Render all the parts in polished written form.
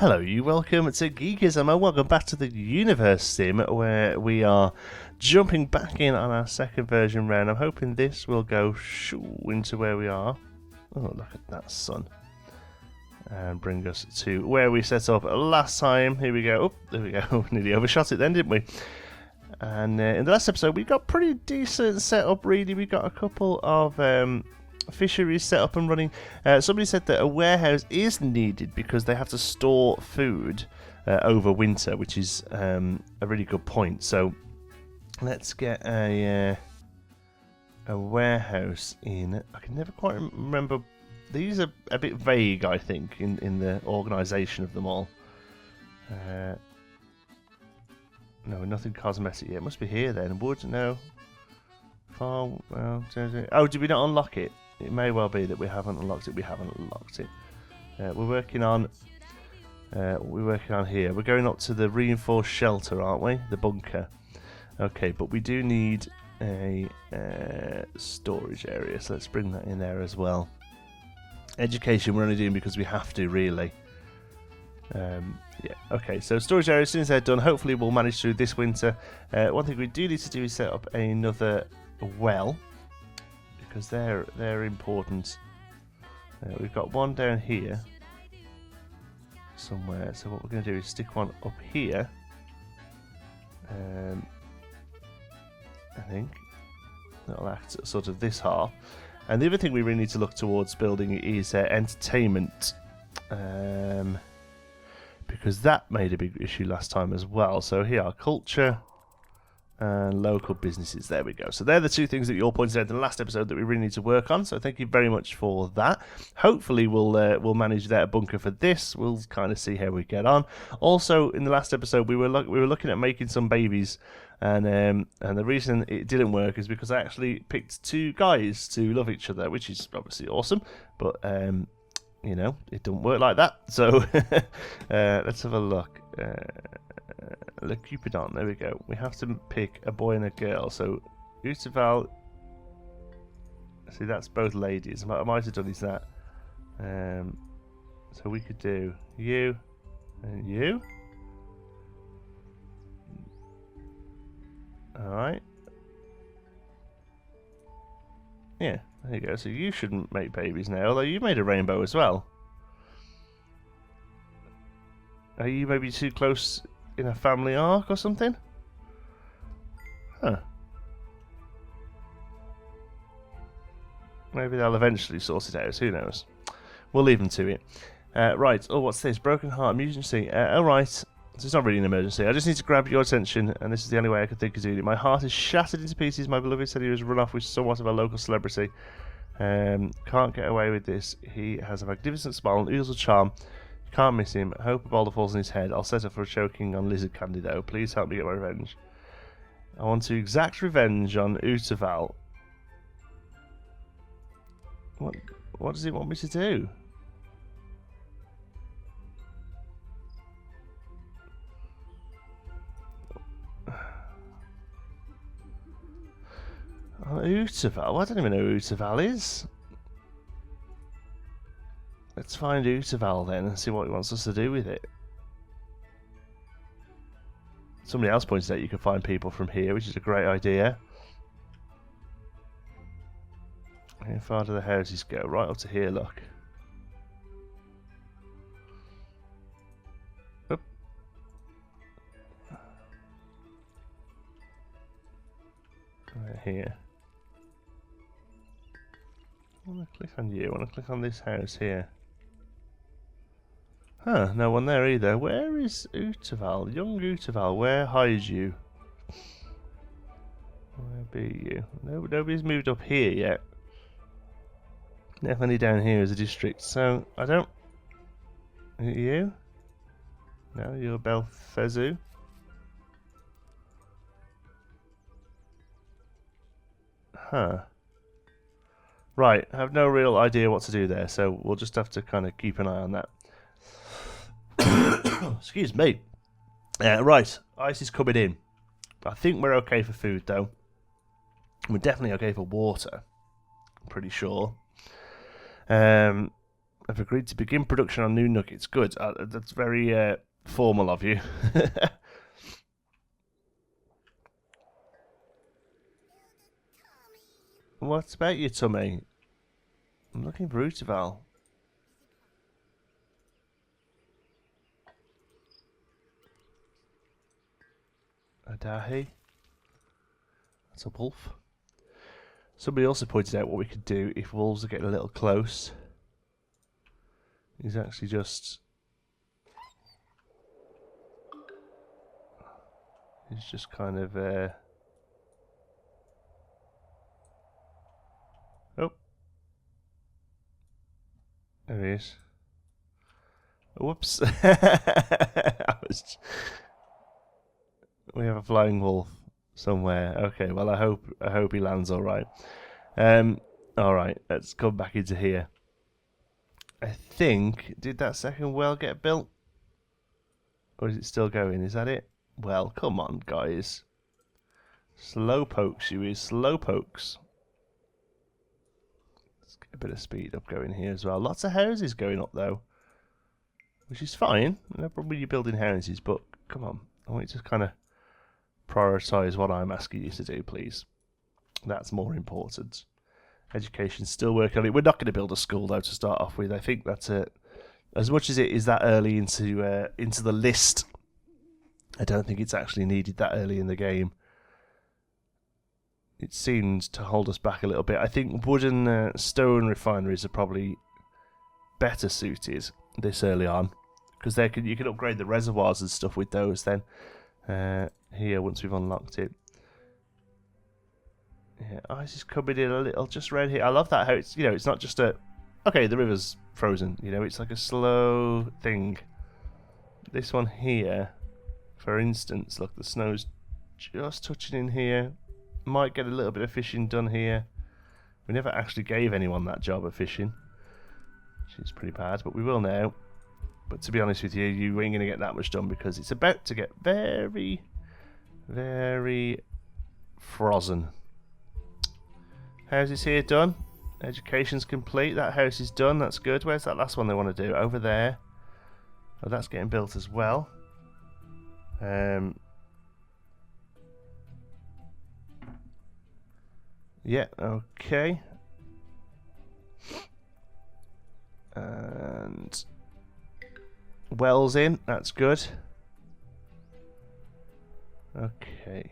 Hello, welcome to Geekism and welcome back to the Universim, where we are jumping back in on our second version round. I'm hoping this will go into where we are. Oh, look at that sun. And bring us to where we set up last time. Here we go. Oh, there we go. Nearly overshot it then, didn't we? And in the last episode, we got pretty decent setup, really. We got a couple of fisheries set up and running. Somebody said that a warehouse is needed because they have to store food over winter, which is a really good point. So let's get a warehouse in. I can never quite remember. These are a bit vague, I think, in the organisation of them all. No, nothing cosmetic yet. It must be here then. Wood? No. Farm? Well, oh, did we not unlock it? It may well be that we haven't unlocked it. We haven't unlocked it. We're working on here. We're going up to the reinforced shelter, aren't we? The bunker. Okay, but we do need a storage area, so let's bring that in there as well. Education we're only doing because we have to, really. Yeah, okay, so storage area, as soon as they're done, hopefully we'll manage through this winter. One thing we do need to do is set up another well, because they're important. We've got one down here somewhere, so what we're going to do is stick one up here. I think that'll act sort of this half. And the other thing we really need to look towards building is entertainment, because that made a big issue last time as well. So here are culture and local businesses. There we go. So they're the two things that you all pointed out in the last episode that we really need to work on. So thank you very much for that. Hopefully we'll manage that bunker for this. We'll kind of see how we get on. Also, in the last episode, we were looking at making some babies. And the reason it didn't work is because I actually picked two guys to love each other, which is obviously awesome, but you know, it don't work like that. So let's have a look. Le Cupidon, there we go. We have to pick a boy and a girl. So Utaval, see, that's both ladies. I might have done is that. So we could do you and you. Alright. Yeah, there you go. So you shouldn't make babies now, although you made a rainbow as well. Are you maybe too close in a family arc or something? Huh. Maybe they'll eventually sort it out, who knows. We'll leave them to it. Right, oh, what's this? Broken heart, emergency. Alright. So it's not really an emergency. I just need to grab your attention, and this is the only way I could think of doing it. My heart is shattered into pieces. My beloved said he was run off with somewhat of a local celebrity. Can't get away with this. He has a magnificent smile and oozes of charm. Can't miss him. I hope a boulder falls on his head. I'll set up for a choking on lizard candy, though. Please help me get my revenge. I want to exact revenge on Utaval. What does he want me to do? Utaval? Well, I don't even know who Utaval is. Let's find Utaval then and see what he wants us to do with it. Somebody else pointed out you can find people from here, which is a great idea. How far do the houses go? Right up to here, look. Oop. Right here. I want to click on you. I want to click on this house here. Huh, no one there either. Where is Utaval? Young Utaval, where hide you? Where be you? Nobody's moved up here yet. Definitely down here is a district, so I don't... Is it you? No, you're Belfezu. Huh. Right, I have no real idea what to do there, so we'll just have to kind of keep an eye on that. Excuse me. Right, ice is coming in. I think we're okay for food, though. We're definitely okay for water. I'm pretty sure. I've agreed to begin production on new nuggets. Good. That's very formal of you. What's about your tummy? I'm looking for Rutaval. Adahi. That's a wolf. Somebody also pointed out what we could do if wolves are getting a little close. He's actually just... He's just kind of... Oh. There he is. Whoops. We have a flying wolf somewhere. Okay, well I hope he lands all right. All right, let's come back into here. I think, did that second well get built? Or is it still going? Is that it? Well, come on, guys. Slow pokes, you is. Slow pokes. Let's get a bit of speed up going here as well. Lots of houses going up, though. Which is fine. No problem with you building houses, but come on. I want you to kind of prioritise what I'm asking you to do, please. That's more important. Education's still working on it. We're not going to build a school, though, to start off with. I think that's it. As much as it is that early into the list, I don't think it's actually needed that early in the game. It seemed to hold us back a little bit. I think wood and stone refineries are probably better suited this early on, because you can upgrade the reservoirs and stuff with those then. Here, once we've unlocked it. Yeah, ice is coming in a little just around here. I love that how it's, it's not just a, okay, the river's frozen, it's like a slow thing. This one here, for instance, look, the snow's just touching in here. Might get a little bit of fishing done here. We never actually gave anyone that job of fishing, which is pretty bad, but we will now. But to be honest with you, you ain't going to get that much done because it's about to get very, very frozen. Houses here done. Education's complete. That house is done. That's good. Where's that last one they want to do? Over there. Oh, that's getting built as well. Yeah, okay. And wells in. That's good. Okay.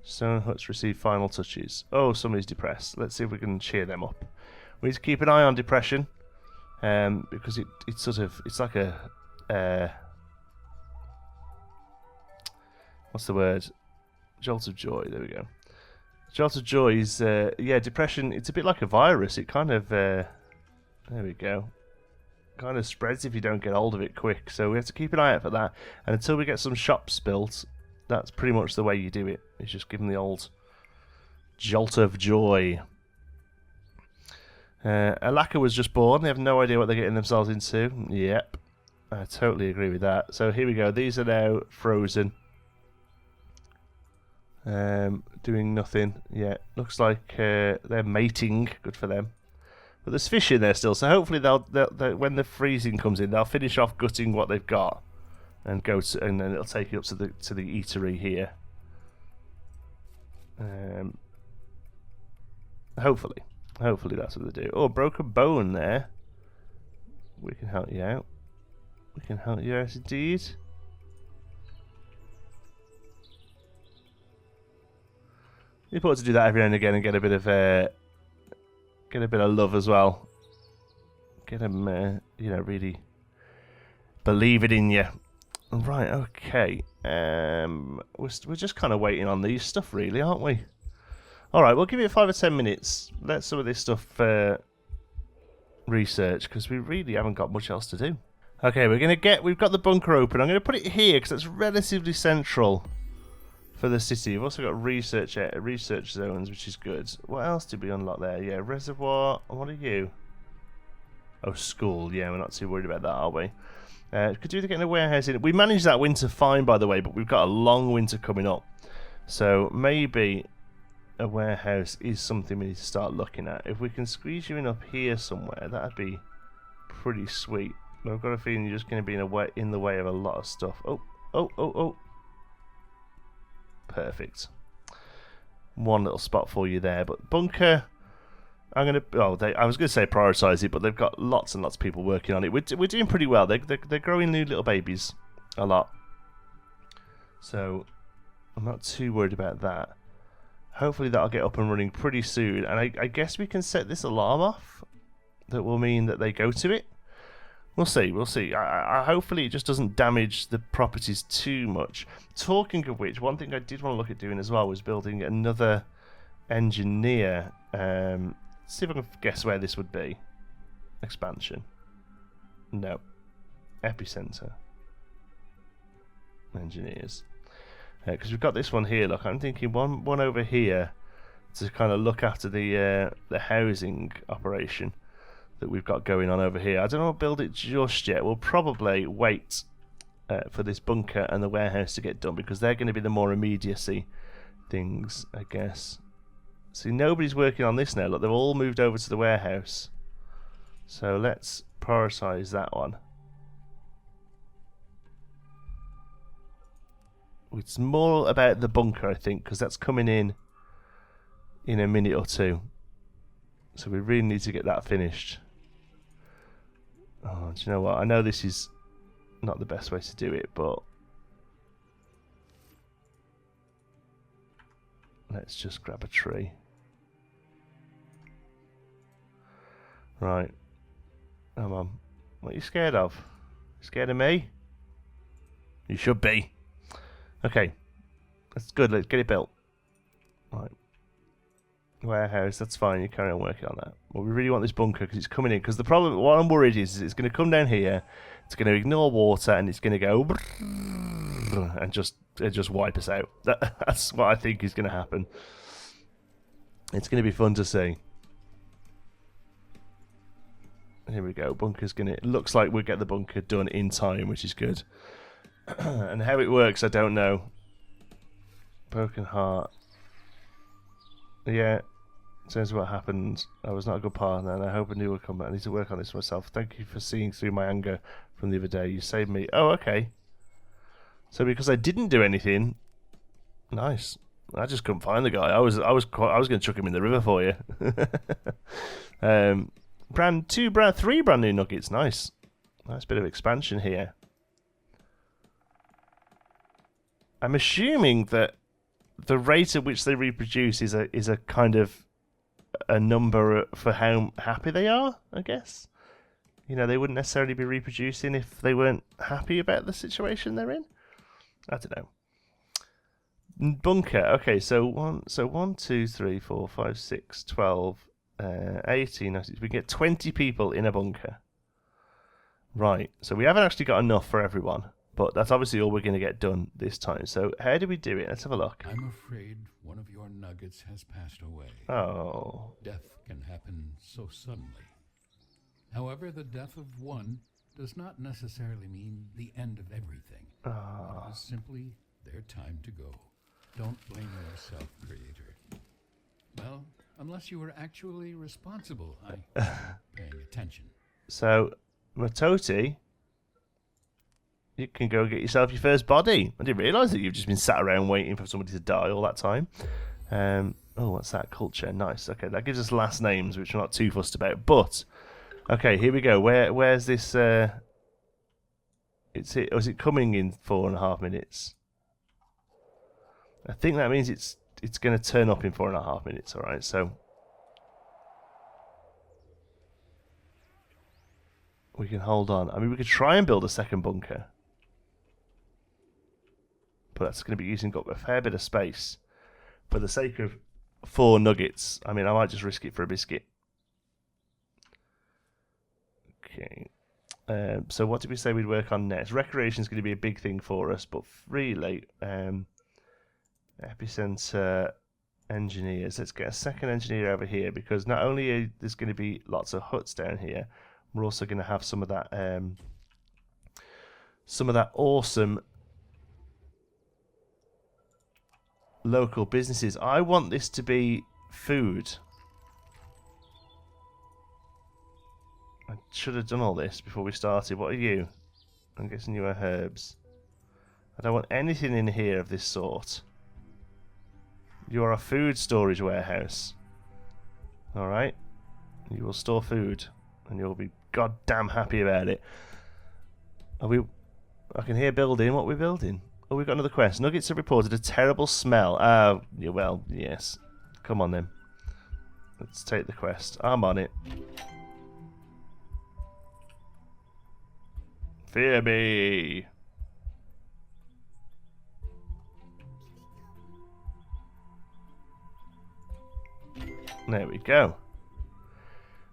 Stone huts receive final touches. Oh, somebody's depressed. Let's see if we can cheer them up. We need to keep an eye on depression, because it's like a what's the word? Jolt of joy. There we go. Jolt of joy is depression. It's a bit like a virus. It kind of there we go. Kind of spreads if you don't get hold of it quick. So we have to keep an eye out for that. And until we get some shops built, that's pretty much the way you do it. It's just give them the old jolt of joy. Alaka was just born. They have no idea what they're getting themselves into. Yep. I totally agree with that. So here we go. These are now frozen. Doing nothing. Yeah. Looks like they're mating. Good for them. But there's fish in there still. So hopefully they'll when the freezing comes in, they'll finish off gutting what they've got. And and then it'll take you up to the eatery here. Hopefully that's what they do. Oh, broken bone there. We can help you out. We can help you out indeed. It's important to do that every now and again and get a bit of love as well. Get them, really believe it in you. Right, okay. We're just kind of waiting on these stuff, really, aren't we? Alright, we'll give it 5 or 10 minutes. Let some of this stuff research, because we really haven't got much else to do. Okay, we've got the bunker open. I'm going to put it here, because that's relatively central for the city. We've also got research zones, which is good. What else did we unlock there? Yeah, reservoir. What are you? Oh, school. Yeah, we're not too worried about that, are we? Could do with getting a warehouse in. We managed that winter fine, by the way, but we've got a long winter coming up. So maybe a warehouse is something we need to start looking at. If we can squeeze you in up here somewhere, that'd be pretty sweet. But I've got a feeling you're just going to be in the way of a lot of stuff. Oh. Perfect. One little spot for you there. But bunker, I'm going to... Oh, I was going to say prioritise it, but they've got lots and lots of people working on it. We're doing pretty well. They're growing new little babies a lot. So I'm not too worried about that. Hopefully that'll get up and running pretty soon. And I guess we can set this alarm off. That will mean that they go to it. We'll see. Hopefully it just doesn't damage the properties too much. Talking of which, one thing I did want to look at doing as well was building another engineer. See if I can guess where this would be. Expansion. No. Epicenter. Engineers. Because we've got this one here. Look, I'm thinking one over here to kind of look after the housing operation that we've got going on over here. I don't know if I'll build it just yet. We'll probably wait for this bunker and the warehouse to get done because they're going to be the more immediacy things, I guess. See, nobody's working on this now. Look, they've all moved over to the warehouse. So let's prioritise that one. It's more about the bunker, I think, because that's coming in a minute or two. So we really need to get that finished. Oh, do you know what? I know this is not the best way to do it, but let's just grab a tree. Right. Come on. What are you scared of? Scared of me? You should be. Okay, that's good. Let's get it built. Right. Warehouse, that's fine. You carry on working on that. Well, we really want this bunker because it's coming in. Because the problem, what I'm worried is it's going to come down here. It's going to ignore water and it's going to go and just wipe us out. That's what I think is going to happen. It's going to be fun to see. Here we go. Bunker's going to. It looks like we'll get the bunker done in time, which is good. And how it works, I don't know. Broken heart. Yeah, in terms of what happened, I was not a good partner, and I hope a new will come. I need to work on this myself. Thank you for seeing through my anger from the other day. You saved me. Oh, okay. So because I didn't do anything, nice. I just couldn't find the guy. I was going to chuck him in the river for you. Three brand new nuggets. Nice bit of expansion here. I'm assuming that the rate at which they reproduce is a kind of a number for how happy they are, I guess. You know, they wouldn't necessarily be reproducing if they weren't happy about the situation they're in. I don't know. Bunker. Okay, so 1, 2, 3, 4, 5, 6, 12, 18. We get 20 people in a bunker. Right. So we haven't actually got enough for everyone. But that's obviously all we're going to get done this time. So how do we do it? Let's have a look. I'm afraid one of your nuggets has passed away. Oh. Death can happen so suddenly. However, the death of one does not necessarily mean the end of everything. Oh. It is simply their time to go. Don't blame yourself, Creator. Well, unless you were actually responsible, paying attention. So, Matoti, you can go get yourself your first body. I didn't realise that you've just been sat around waiting for somebody to die all that time. Oh, what's that? Culture. Nice. Okay, that gives us last names, which we're not too fussed about. But, okay, here we go. Where's this? Is it coming in 4.5 minutes? I think that means it's going to turn up in 4.5 minutes. All right, so we can hold on. I mean, we could try and build a second bunker. But that's going to be using up a fair bit of space. For the sake of 4 nuggets, I mean, I might just risk it for a biscuit. Okay. So what did we say we'd work on next? Recreation is going to be a big thing for us, but really, epicenter engineers. Let's get a second engineer over here, because not only are there's going to be lots of huts down here, we're also going to have some of that awesome local businesses. I want this to be food. I should have done all this before we started. What are you? I'm guessing you are herbs. I don't want anything in here of this sort. You are a food storage warehouse. Alright. You will store food. And you'll be goddamn happy about it. Are we... I can hear building. What are we building? Oh, we've got another quest. Nuggets have reported a terrible smell. Yeah, well, yes. Come on then. Let's take the quest. I'm on it. Fear me. There we go.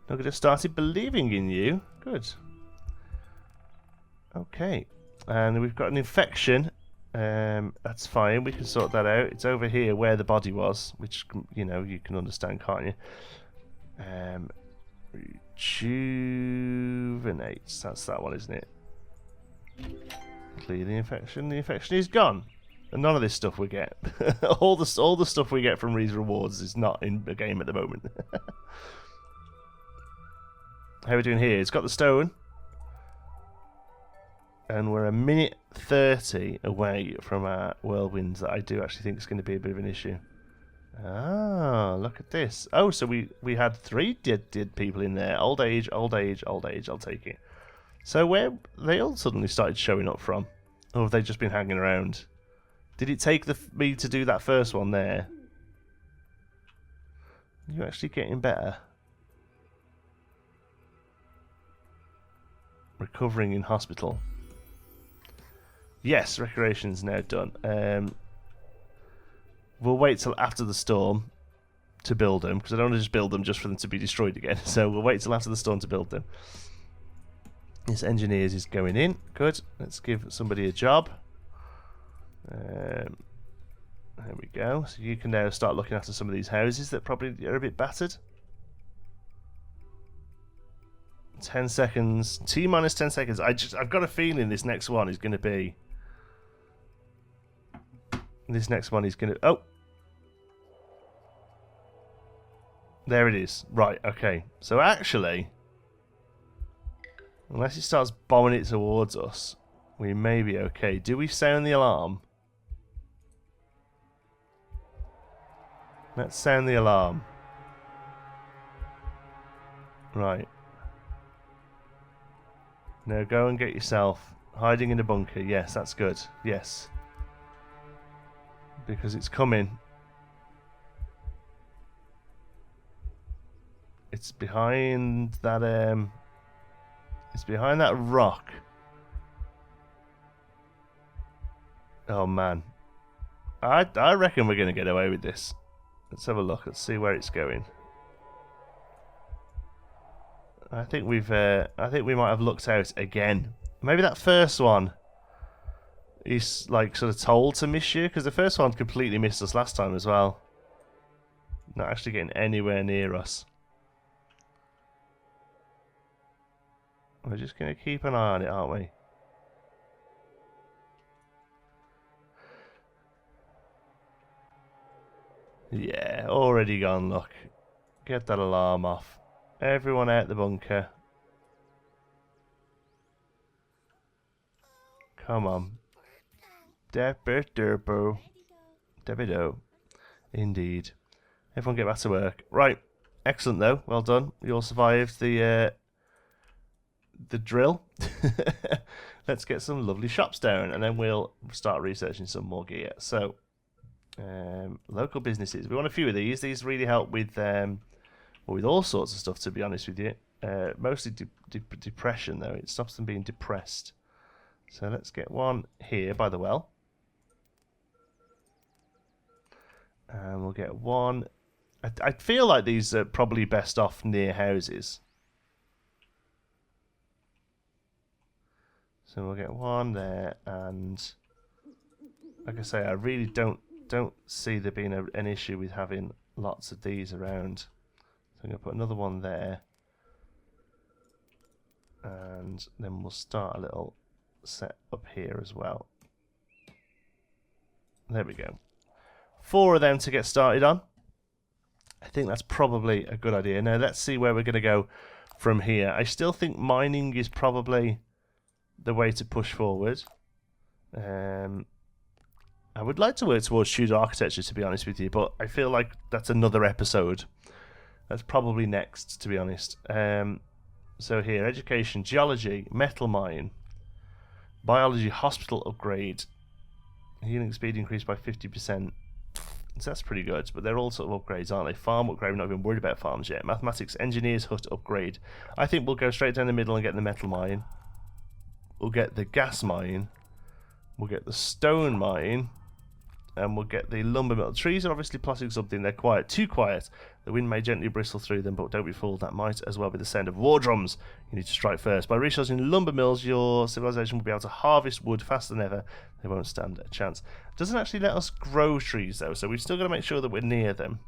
Nugget have started believing in you. Good. Okay. And we've got an infection. That's fine. We can sort that out. It's over here where the body was, which, you know, you can understand, can't you? Rejuvenates. That's that one, isn't it? Clear the infection. The infection is gone. And none of this stuff we get. all the stuff we get from these rewards is not in the game at the moment. How are we doing here? It's got the stone. And we're a minute 30 away from our whirlwinds that I do actually think is going to be a bit of an issue. Ah, look at this. Oh, so we had 3 dead people in there. Old age, old age, old age. I'll take it. So where they all suddenly started showing up from? Or have they just been hanging around? Did it take me to do that first one there? Are you actually getting better? Recovering in hospital. Yes, recreation's now done. We'll wait till after the storm to build them, because I don't want to just build them just for them to be destroyed again. So we'll wait till after the storm to build them. This engineers is going in. Good. Let's give somebody a job. There we go. So you can now start looking after some of these houses that probably are a bit battered. 10 seconds. T minus 10 seconds. I've got a feeling this next one is going to be... This next one is going to... Oh! There it is. Right, okay. So actually... Unless it starts bombing it towards us, we may be okay. Do we sound the alarm? Let's sound the alarm. Right. Now go and get yourself hiding in a bunker. Yes, that's good. Yes. Because it's coming. It's behind that it's behind that rock. Oh man. I reckon we're gonna get away with this. Let's have a look. Let's see where it's going. I think we might have looked out again. Maybe that first one is like sort of told to miss you, because the first one completely missed us last time as well. Not actually getting anywhere near us. We're just going to keep an eye on it, aren't we? Yeah, already gone, look. Get that alarm off. Everyone out the bunker. Come on. Derpo. Debido. Indeed. Everyone get back to work. Right. Excellent though. Well done. You all survived the drill. Let's get some lovely shops down and then we'll start researching some more gear. So, local businesses. We want a few of these. These really help with with all sorts of stuff, to be honest with you. Mostly depression though. It stops them being depressed. So let's get one here by the well. And we'll get one. I feel like these are probably best off near houses. So we'll get one there, and like I say, I really don't see there being an issue with having lots of these around. So I'm going to put another one there, and then we'll start a little set up here as well. There we go. 4 of them to get started on. I think that's probably a good idea. Now let's see where we're going to go from here. I still think mining is probably the way to push forward. I would like to work towards Tudor architecture, to be honest with you, but I feel like that's another episode. That's probably next, to be honest. So here, education, geology, metal mine, biology, hospital upgrade, healing speed increased by 50%. So that's pretty good, but they're all sort of upgrades, aren't they? Farm upgrade, we're not even worried about farms yet. Mathematics, engineers, hut upgrade. I think we'll go straight down the middle and get the metal mine. We'll get the gas mine. We'll get the stone mine. And we'll get the lumber mill. Trees are obviously plotting something. They're quiet. Too quiet. The wind may gently bristle through them, but don't be fooled. That might as well be the sound of war drums. You need to strike first. By resourcing lumber mills, your civilization will be able to harvest wood faster than ever. They won't stand a chance. It doesn't actually let us grow trees, though, so we've still got to make sure that we're near them.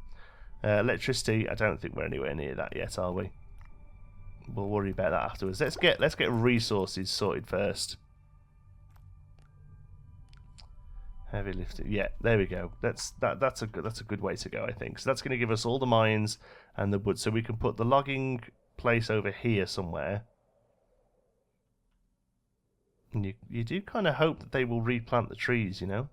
Electricity, I don't think we're anywhere near that yet, are we? We'll worry about that afterwards. Let's get resources sorted first. Heavy lifting. Yeah, there we go. That's a good way to go, I think. So that's going to give us all the mines and the wood. So we can put the logging place over here somewhere. And you do kind of hope that they will replant the trees, you know.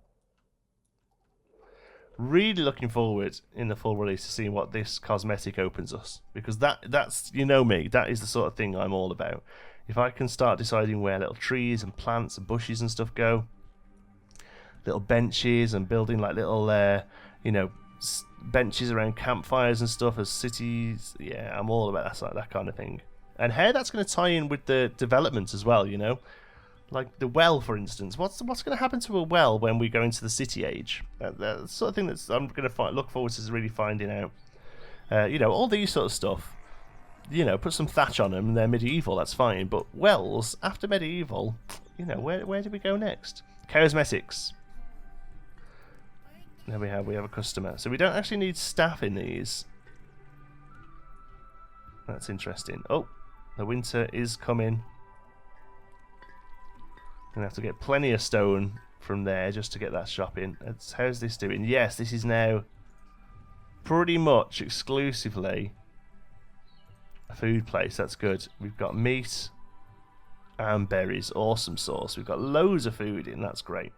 Really looking forward in the full release to seeing what this cosmetic opens us, because that's, you know me, that is the sort of thing I'm all about. If I can start deciding where little trees and plants and bushes and stuff go, little benches and building like little benches around campfires and stuff as cities, yeah, I'm all about that kind of thing. And how that's going to tie in with the development as well, you know, like the well, for instance. What's going to happen to a well when we go into the city age? That's the sort of thing that I'm going to look forward to really finding out. All these sort of stuff. Put some thatch on them and they're medieval, that's fine. But wells after medieval, where do we go next? Charismatics. There we have a customer. So we don't actually need staff in these. That's interesting. Oh, the winter is coming. Gonna have to get plenty of stone from there just to get that shop in. How's this doing? Yes, this is now pretty much exclusively a food place. That's good. We've got meat and berries. Awesome sauce. We've got loads of food in. That's great.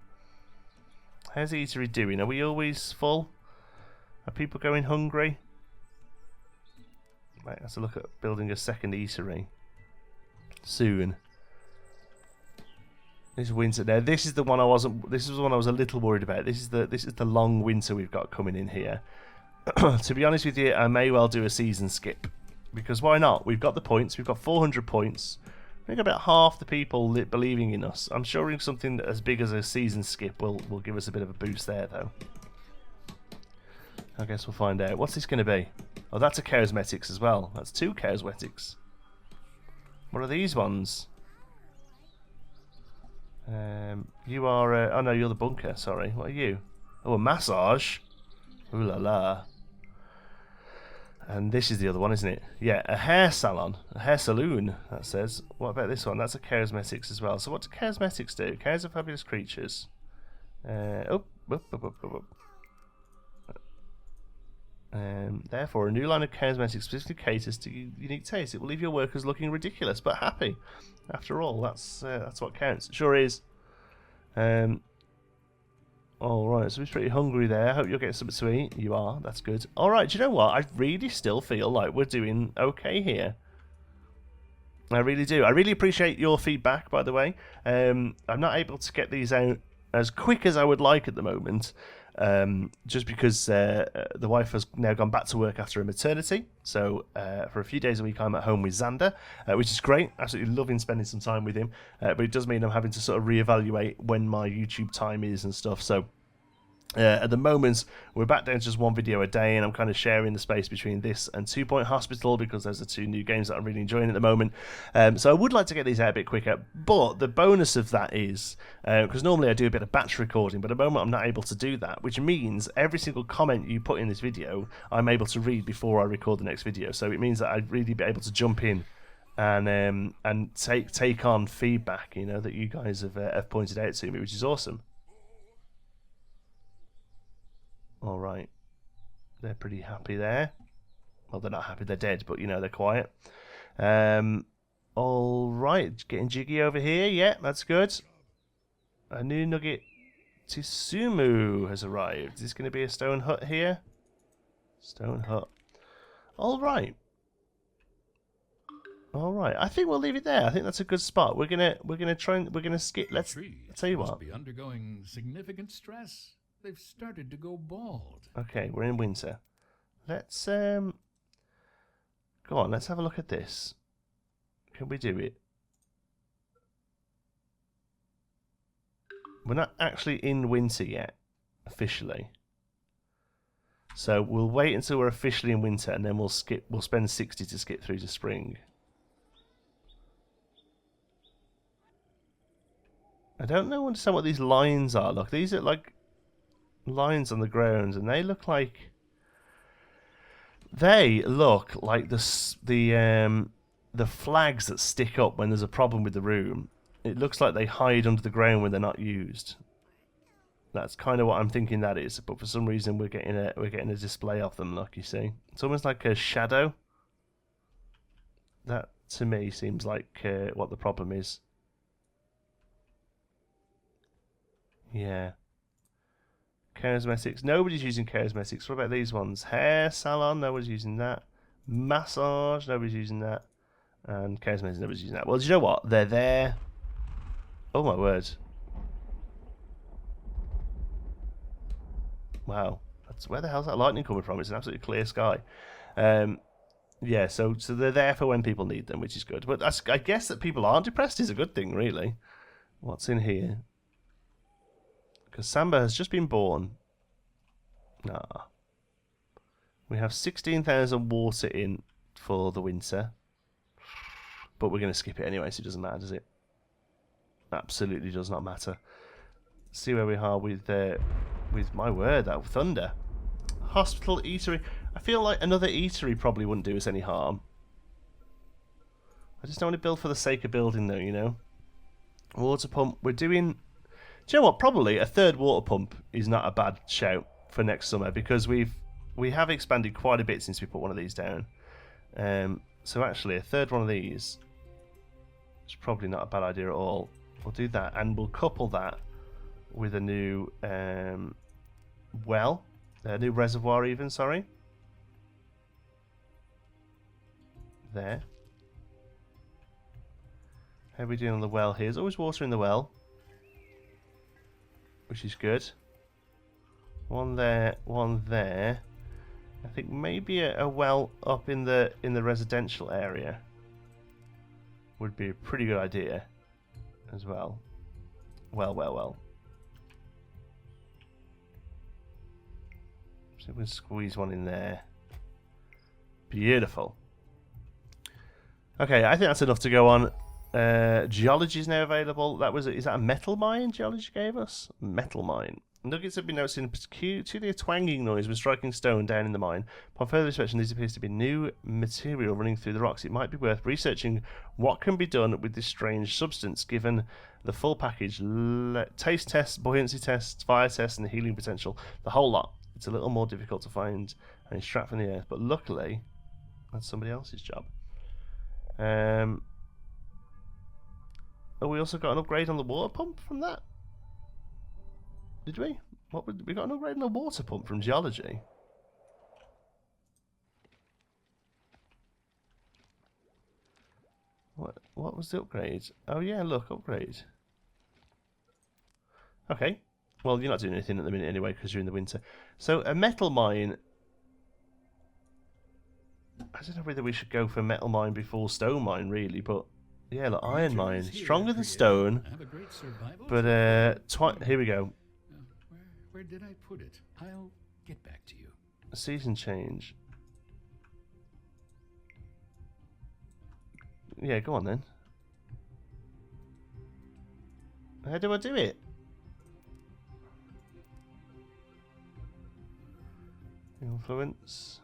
How's the eatery doing? Are we always full? Are people going hungry? Right, let's look at building a second eatery soon. This winter there. This is the one I wasn't. This is the one I was a little worried about. This is the long winter we've got coming in here. To be honest with you, I may well do a season skip, because why not? We've got the points. We've got 400 points. I think about half the people believing in us. I'm sure something as big as a season skip will give us a bit of a boost there, though. I guess we'll find out. What's this going to be? Oh, that's a charismatics as well. That's 2 charismatics. What are these ones? You are... oh, no, you're the bunker. Sorry. What are you? Oh, a massage. Ooh la la. And this is the other one, isn't it? Yeah, a hair salon. A hair saloon, that says. What about this one? That's a charismatics as well. So what do charismatics do? Cares are fabulous creatures. Therefore, a new line of charismatics specifically caters to unique taste. It will leave your workers looking ridiculous, but happy. After all, that's what counts. It sure is. Alright, so he's pretty hungry there. I hope you're getting something to eat. You are, that's good. Alright, do you know what? I really still feel like we're doing okay here. I really do. I really appreciate your feedback, by the way. I'm not able to get these out as quick as I would like at the moment. Just because the wife has now gone back to work after a maternity. So for a few days a week I'm at home with Xander, which is great. Absolutely loving spending some time with him. But it does mean I'm having to sort of reevaluate when my YouTube time is and stuff. So at the moment, we're back down to just 1 video a day, and I'm kind of sharing the space between this and 2 Point Hospital because those are 2 new games that I'm really enjoying at the moment. So I would like to get these out a bit quicker, but the bonus of that is, because normally I do a bit of batch recording, but at the moment I'm not able to do that, which means every single comment you put in this video, I'm able to read before I record the next video. So it means that I'd really be able to jump in and take on feedback, that you guys have pointed out to me, which is awesome. All right. They're pretty happy there. Well, they're not happy. They're dead, but, you know, they're quiet. All right. Getting jiggy over here. Yeah, that's good. A new nugget Tsumu has arrived. Is this going to be a stone hut here? Stone hut. All right. All right. I think we'll leave it there. I think that's a good spot. We're gonna skip. Let's. I'll tell you what. Be undergoing significant stress. They've started to go bald. Okay, we're in winter. Let's go on. Let's have a look at this. Can we do it? We're not actually in winter yet, officially. So we'll wait until we're officially in winter, and then we'll skip. We'll spend 60 to skip through to spring. I don't understand what these lines are. Look, these are like lines on the ground, and they look like the flags that stick up when there's a problem with the room. It looks like they hide under the ground when they're not used. That's kind of what I'm thinking that is, but for some reason we're getting a display of them. Look, you see, it's almost like a shadow. That to me seems like what the problem is. Yeah. Cosmetics. Nobody's using cosmetics. What about these ones? Hair salon. Nobody's using that. Massage. Nobody's using that. And cosmetics. Nobody's using that. Well, do you know what? They're there. Oh my word. Wow. That's where the hell's that lightning coming from? It's an absolutely clear sky. Yeah. So they're there for when people need them, which is good. But I guess that people aren't depressed is a good thing, really. What's in here? Because Samba has just been born. Nah. We have 16,000 water in for the winter. But we're going to skip it anyway, so it doesn't matter, does it? Absolutely does not matter. See where we are with my word, that thunder. Hospital, eatery. I feel like another eatery probably wouldn't do us any harm. I just don't want to build for the sake of building, though, you know? Water pump. We're doing... Do you know what? Probably a third water pump is not a bad shout for next summer because we have expanded quite a bit since we put one of these down. So actually, a third one of these is probably not a bad idea at all. We'll do that, and we'll couple that with a new well, a new reservoir even. Sorry, there. How are we doing on the well here? There's always water in the well, which is good. One there, one there. I think maybe a well up in the residential area would be a pretty good idea as well. Well. So we'll squeeze one in there. Beautiful. Okay, I think that's enough to go on. Geology is now available. Is that a metal mine Geology gave us? Metal mine. Nuggets have been noticing a peculiar twanging noise when striking stone down in the mine. Upon further inspection, this appears to be new material running through the rocks. It might be worth researching what can be done with this strange substance, given the full package: taste tests, buoyancy tests, fire tests, and the healing potential. The whole lot. It's a little more difficult to find and extract from the earth, but luckily, that's somebody else's job. Oh, we also got an upgrade on the water pump from that. Did we? We got an upgrade on the water pump from Geology. What was the upgrade? Oh yeah, look, upgrade. Okay. Well, you're not doing anything at the minute anyway because you're in the winter. So a metal mine. I don't know whether we should go for metal mine before stone mine, really, but yeah, look, iron mine, stronger than stone. But here we go. Where did I put it? I'll get back to you. Season change. Yeah, go on then. How do I do it? Influence.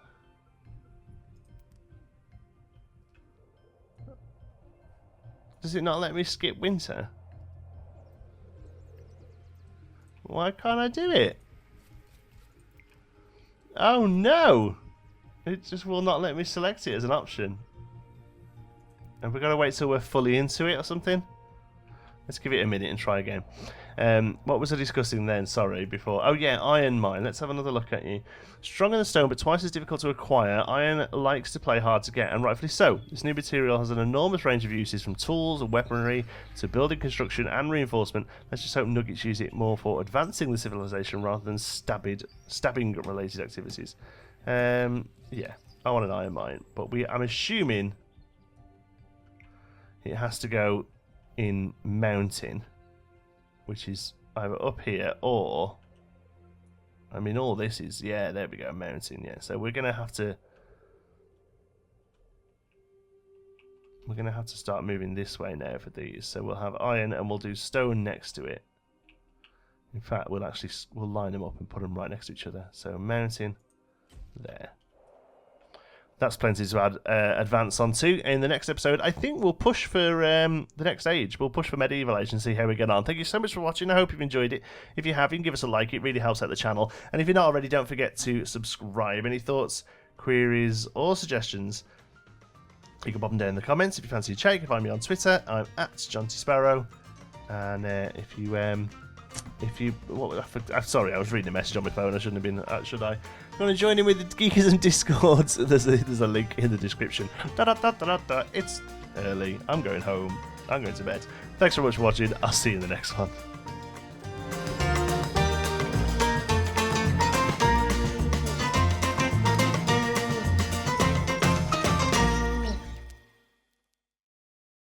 Does it not let me skip winter? Why can't I do it? Oh no! It just will not let me select it as an option. And we've got to wait till we're fully into it or something? Let's give it a minute and try again. What was I discussing then? Sorry, before. Oh yeah, iron mine. Let's have another look at you. Stronger than stone, but twice as difficult to acquire. Iron likes to play hard to get, and rightfully so. This new material has an enormous range of uses, from tools and weaponry to building construction and reinforcement. Let's just hope Nuggets use it more for advancing the civilization rather than stabbing-related activities. Yeah, I want an iron mine, but I'm assuming it has to go in mountain, which is either up here or, I mean, all this is, yeah, there we go, mountain, yeah. So we're gonna have to start moving this way now for these. So we'll have iron and we'll do stone next to it. In fact, we'll line them up and put them right next to each other. So mountain there. That's plenty to advance onto. In the next episode, I think we'll push for the next age. We'll push for medieval age and see how we get on. Thank you so much for watching. I hope you've enjoyed it. If you have, you can give us a like. It really helps out the channel. And if you're not already, don't forget to subscribe. Any thoughts, queries, or suggestions, you can pop them down in the comments. If you fancy a chat, you can find me on Twitter. I'm at John T. Sparrow. And sorry, I was reading a message on my phone. I shouldn't have been. Should I? If you want to join in with the Geekism Discord, there's a link in the description. It's early. I'm going home. I'm going to bed. Thanks very much for watching. I'll see you in the next one.